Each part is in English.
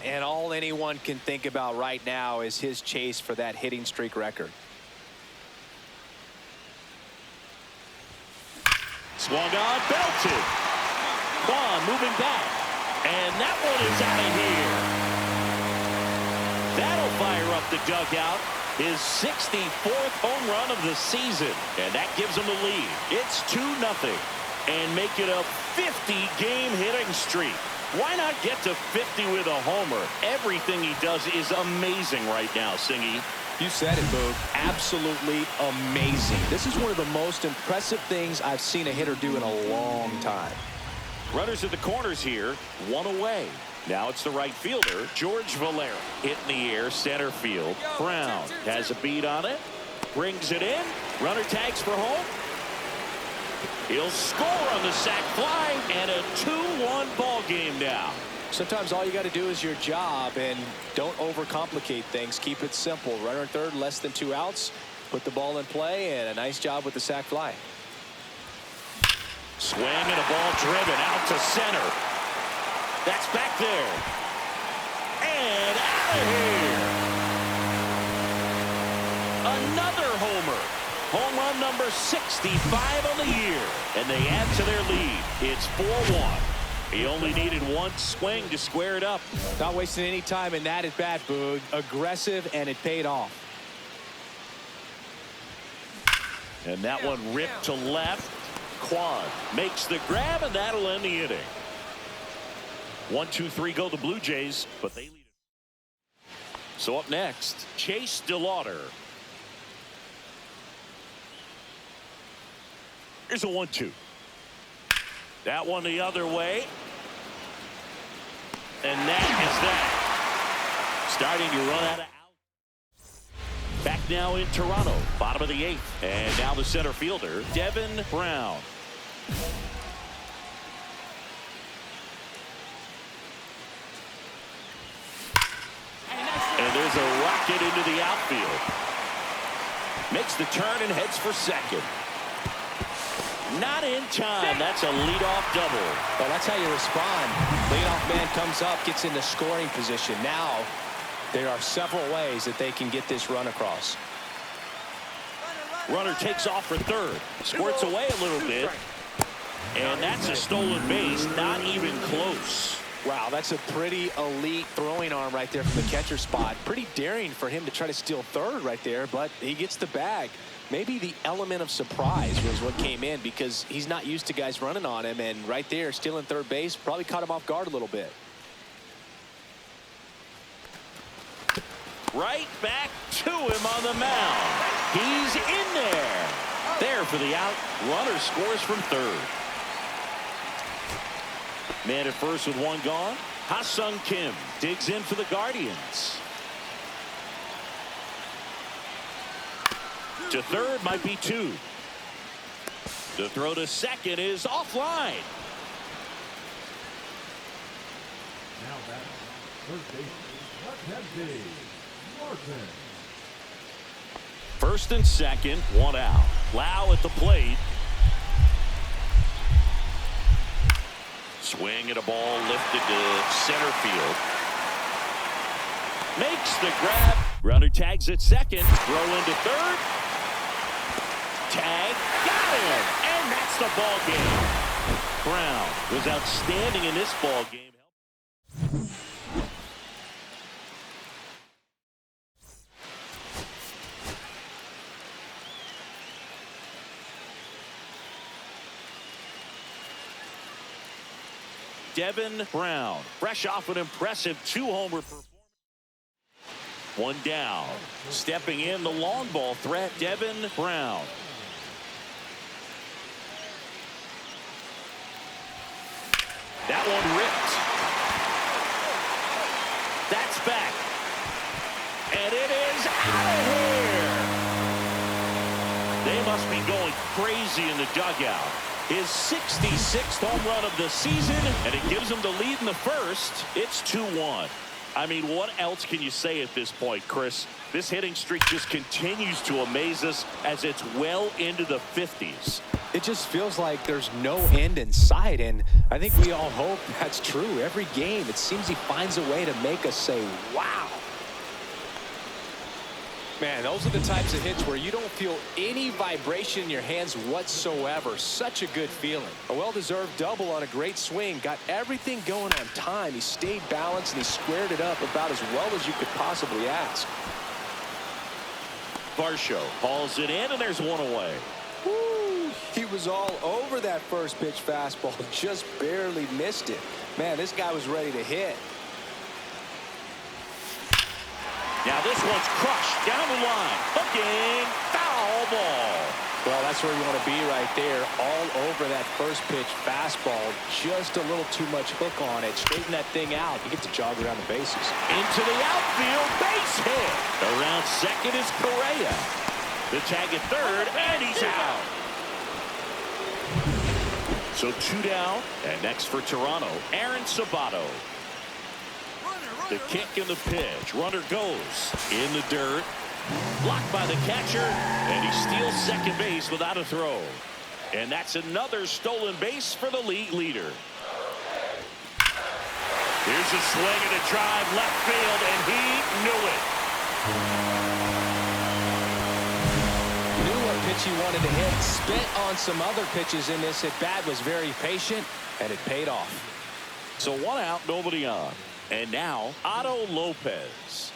and all anyone can think about right now is his chase for that hitting streak record. Swung on, belted. Kwan moving back. And that one is out of here. That'll fire up the dugout. His 64th home run of the season. And that gives him the lead. It's 2-0. And make it a 50-game hitting streak. Why not get to 50 with a homer? Everything he does is amazing right now, Singy. You said it, Boog. Absolutely amazing. This is one of the most impressive things I've seen a hitter do in a long time. Runners at the corners here, one away. Now it's the right fielder, George Valera. Hit in the air, center field. Brown has a beat on it. Brings it in. Runner tags for home. He'll score on the sac fly, and a 2-1 ball game now. Sometimes all you got to do is your job, and don't overcomplicate things. Keep it simple. Runner at third, less than 2 outs. Put the ball in play, and a nice job with the sac fly. Swing and a ball driven out to center. That's back there. And out of here. Another homer. Home run number 65 on the year. And they add to their lead. It's 4-1. He only needed one swing to square it up. Not wasting any time in that at bat, Boog. Aggressive, and it paid off. And that one ripped to left. Kwan makes the grab, and that'll end the inning. 1-2-3 go the Blue Jays, but they lead it. So up next, Chase DeLauder. Here's a 1-2. That one the other way. And that is that. Starting to run out of outs. Back now in Toronto, bottom of the 8th. And now the center fielder, Devin Brown. And there's a rocket into the outfield. Makes the turn and heads for second. Not in time. That's a leadoff double. Well, that's how you respond. Leadoff man comes up, gets into scoring position. Now, there are several ways that they can get this run across. Runner takes off for third. Squirts away a little bit. And that's a stolen base. Not even close. Wow, that's a pretty elite throwing arm right there from the catcher spot. Pretty daring for him to try to steal third right there, but he gets the bag. Maybe the element of surprise was what came in, because he's not used to guys running on him, and right there, stealing third base probably caught him off guard a little bit. Right back to him on the mound. He's in there. There for the out. Runner scores from third. Man at first with one gone. Ha-Sung Kim digs in for the Guardians. To third might be 2. The throw to second is offline. Now back, first base, Martin. First and second, 1 out. Lau at the plate. Swing and a ball lifted to center field. Makes the grab. Runner tags at second. Throw into third. Tag. Got him. And that's the ball game. Brown was outstanding in this ball game. Devin Brown, fresh off an impressive 2-homer performance. 1 down. Stepping in the long ball threat, Devin Brown. That one ripped. That's back. And it is out of here. They must be going crazy in the dugout. His 66th home run of the season, and it gives him the lead in the first. It's 2-1. I mean, what else can you say at this point, Chris? This hitting streak just continues to amaze us as it's well into the 50s. It just feels like there's no end in sight, and I think we all hope that's true. Every game, it seems he finds a way to make us say, wow. Man, those are the types of hits where you don't feel any vibration in your hands whatsoever. Such a good feeling. A well-deserved double on a great swing. Got everything going on time. He stayed balanced, and he squared it up about as well as you could possibly ask. Varsho hauls it in, and there's one away. Woo, he was all over that first pitch fastball. Just barely missed it. Man, this guy was ready to hit. Now this one's crushed down the line. Hooking, foul ball. Well, that's where you want to be right there. All over that first pitch fastball. Just a little too much hook on it. Straighten that thing out. You get to jog around the bases. Into the outfield, base hit. Around second is Correa. The tag at third, and he's out. So 2 down, and next for Toronto, Aaron Sabato. The kick and the pitch. Runner goes in the dirt. Blocked by the catcher, and he steals second base without a throw. And that's another stolen base for the league leader. Here's a swing and a drive left field, and he knew it. Knew what pitch he wanted to hit. Spit on some other pitches in this at bat. Was very patient, and it paid off. So 1 out, nobody on. And now, Otto Lopez.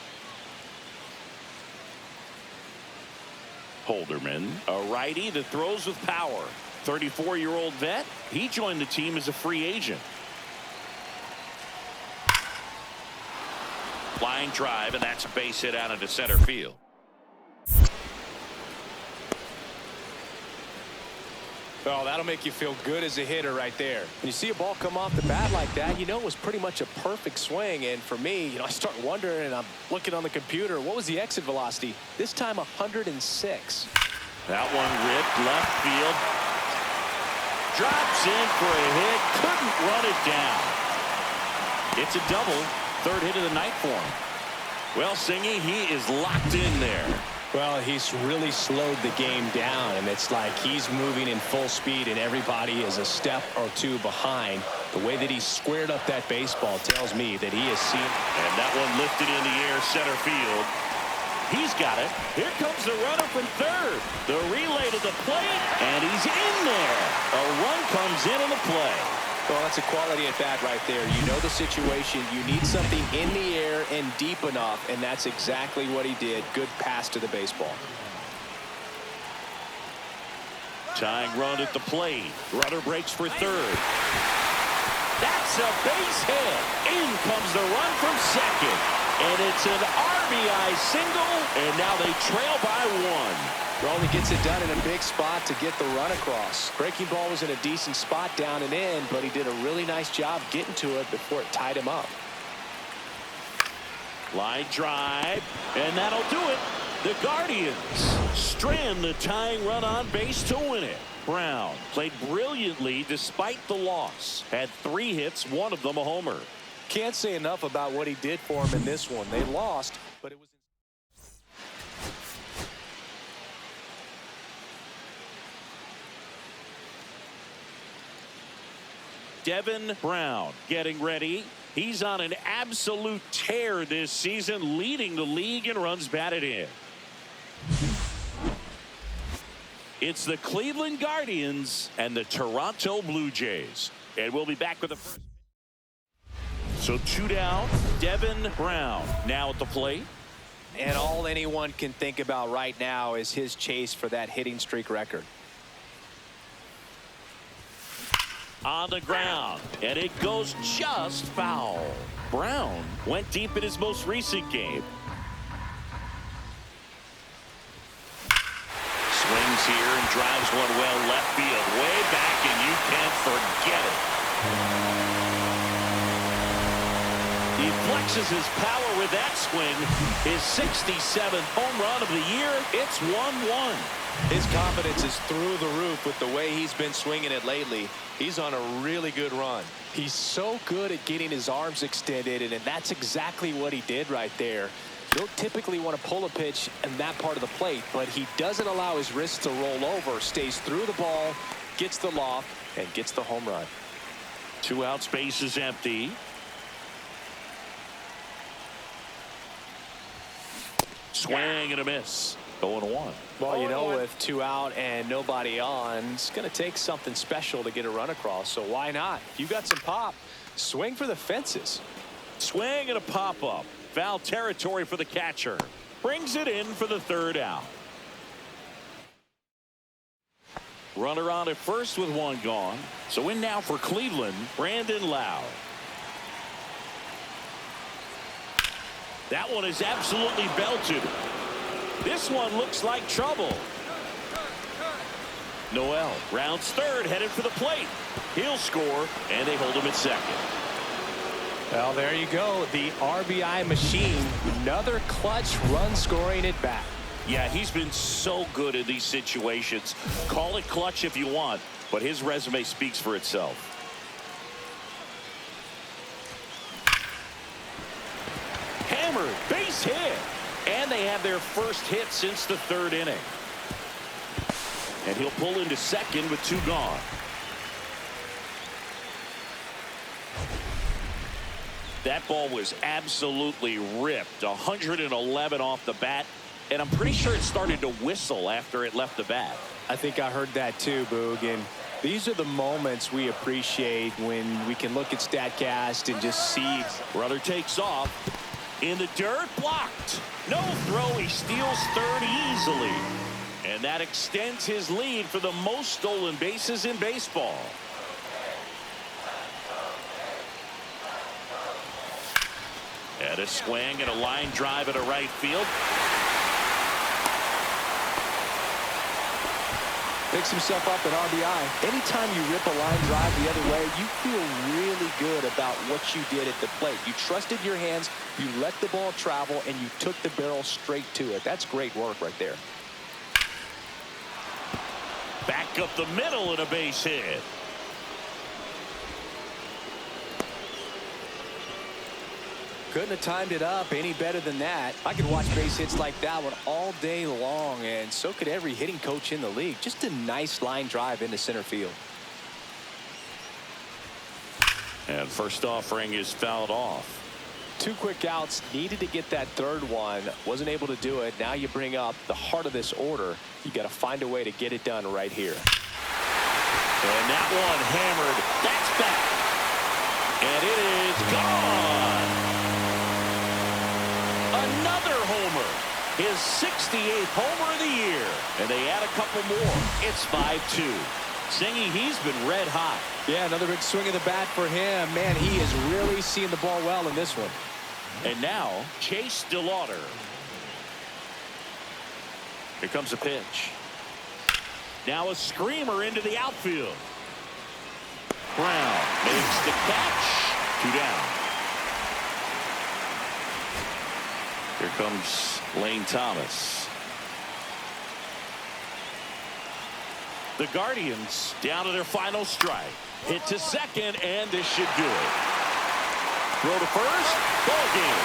Holderman, a righty that throws with power. 34-year-old vet. He joined the team as a free agent. Line drive, and that's a base hit out into center field. Oh, that'll make you feel good as a hitter right there. When you see a ball come off the bat like that, you know it was pretty much a perfect swing. And for me, I start wondering, and I'm looking on the computer, what was the exit velocity? This time 106. That one ripped left field. Drops in for a hit. Couldn't run it down. It's a double. Third hit of the night for him. Well, Singy, he is locked in there. Well, he's really slowed the game down, and it's like he's moving in full speed, and everybody is a step or two behind. The way that he squared up that baseball tells me that he has seen. And that one lifted in the air, center field. He's got it. Here comes the runner from third. The relay to the plate, and he's in there. A run comes in on the play. Well, that's a quality at bat right there. You know the situation. You need something in the air and deep enough, and that's exactly what he did. Good pass to the baseball. Tying run at the plate. Runner breaks for third. That's a base hit. In comes the run from second. And it's an RBI single, and now they trail by 1. Well, he gets it done in a big spot to get the run across. Breaking ball was in a decent spot down and in, but he did a really nice job getting to it before it tied him up. Line drive, and that'll do it. The Guardians strand the tying run on base to win it. Brown played brilliantly despite the loss. Had 3 hits, one of them a homer. Can't say enough about what he did for him in this one. They lost, but it was... Devin Brown getting ready. He's on an absolute tear this season, leading the league in runs batted in. It's the Cleveland Guardians and the Toronto Blue Jays. And we'll be back with the first. So 2 down, Devin Brown now at the plate. And all anyone can think about right now is his chase for that hitting streak record. On the ground, and it goes just foul. Brown went deep in his most recent game. Swings here and drives one well left field, way back, and you can't forget it. He flexes his power with that swing. His 67th home run of the year. It's 1-1. His confidence is through the roof with the way he's been swinging it lately. He's on a really good run. He's so good at getting his arms extended, and that's exactly what he did right there. He'll typically want to pull a pitch in that part of the plate, but he doesn't allow his wrist to roll over, stays through the ball, gets the loft, and gets the home run. 2 outs, base is empty. Swing and a miss. 0-1. Well, you know, with 2 out and nobody on, it's going to take something special to get a run across. So why not? You got some pop. Swing for the fences. Swing and a pop-up. Foul territory for the catcher. Brings it in for the 3rd out. Runner on at first with 1 gone. So in now for Cleveland, Brandon Lowe. That one is absolutely belted. This one looks like trouble. Noel rounds 3rd, headed for the plate. He'll score, and they hold him at 2nd. Well, there you go. The RBI machine. Another clutch run scoring at bat. Yeah, he's been so good in these situations. Call it clutch if you want, but his resume speaks for itself. Hammered, base hit. And they have their first hit since the 3rd inning. And he'll pull into 2nd with 2 gone. That ball was absolutely ripped. 111 off the bat. And I'm pretty sure it started to whistle after it left the bat. I think I heard that too, Boog. And these are the moments we appreciate when we can look at StatCast and just see. Runner takes off. In the dirt, blocked. No throw, he steals 3rd easily. And that extends his lead for the most stolen bases in baseball. And a swing and a line drive at a right field. Picks himself up at RBI. Anytime you rip a line drive the other way, you feel really good about what you did at the plate. You trusted your hands, you let the ball travel, and you took the barrel straight to it. That's great work right there. Back up the middle and a base hit. Couldn't have timed it up any better than that. I could watch base hits like that one all day long, and so could every hitting coach in the league. Just a nice line drive into center field. And first offering is fouled off. 2 quick outs, needed to get that 3rd one, wasn't able to do it. Now you bring up the heart of this order. You got to find a way to get it done right here. And that one hammered. That's back. And it is gone. Another homer. His 68th homer of the year. And they add a couple more. It's 5-2. Singy, he's been red hot. Yeah, another big swing of the bat for him. Man, he is really seeing the ball well in this one. And now, Chase DeLauder. Here comes a pitch. Now a screamer into the outfield. Brown makes the catch. 2 down. Here comes Lane Thomas. The Guardians down to their final strike. Hit to 2nd, and this should do it. Throw to first, ball game.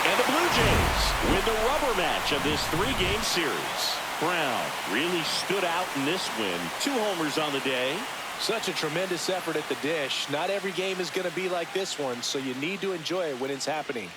And the Blue Jays win the rubber match of this 3-game series. Brown really stood out in this win. 2 homers on the day. Such a tremendous effort at the dish. Not every game is going to be like this one, so you need to enjoy it when it's happening.